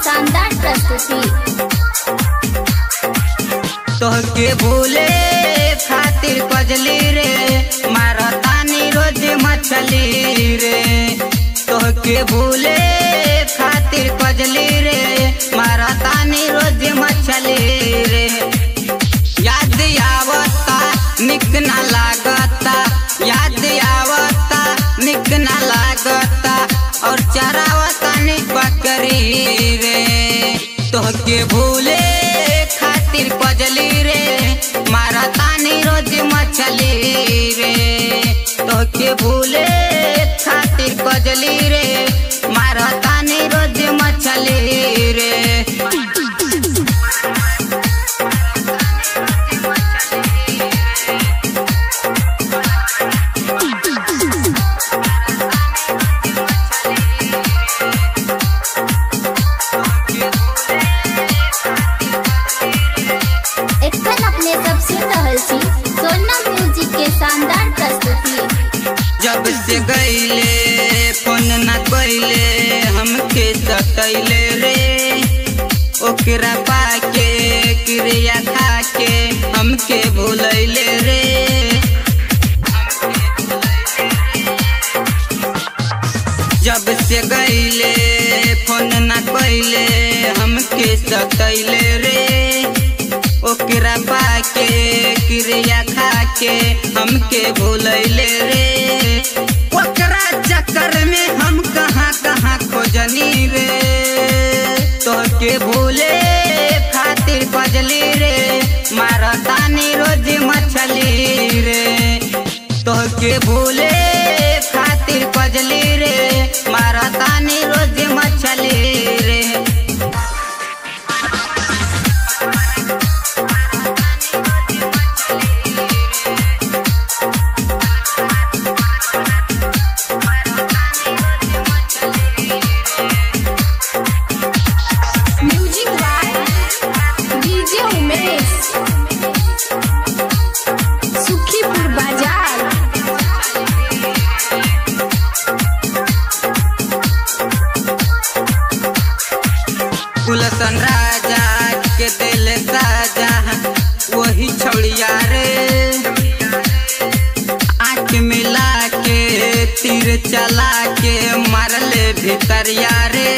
शानदार प्रस्तुति। तोहके भूले खातिर कजली रे मारतानी रोज मछली रे। तोहके भूले खातिर कजली रे मारतानी रोज मछली रे। याद आवता निक ना लागता, याद आवता निक ना लागता और चरावता निक बकरी रे। तोहके भूले खातिर कजली रे मारतानी रोज मछली रे। तोहके भूले खातिर कजली रे मारतानी रोज मछली रे। शानदार प्रस्तुति। जब से गईले फोन न कइले हमके सतैले रे। ओकरा पाके क्रिया खाके हमके भूलैले रे। जब से गईले फोन न कइले हमके सतैले रे। ओकरा पाके क्रिया खाके हमके भूलैले रे। ओकरा चक्कर में हम कहाँ कहाँ खोजनी रे। तोहके भूले खातिर कजली रे मारतानी रोज मछली रे। तोहके भूले खातिर कजली रे मारतानी रोज मछली रे। गुलशन राजा के दिल साजा वही छौड़िया रे। आँख मिला के तीर चला के मारले भितरिया रे।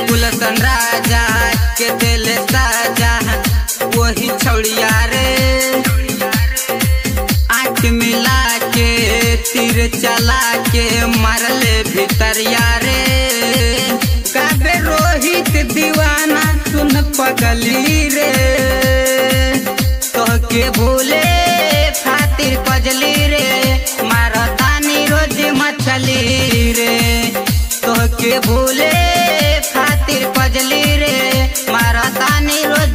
गुलशन राजा के दिल साजा वही छौड़िया रे। आँख मिला के तीर चला के मारले भितरिया रे। काबे रोहित दीवाना सुन पगली रे। तोहके भूले खातिर कजली रे मारतानी रोज मछली रे। तोहके भूले खातिर कजली रे मारतानी रोज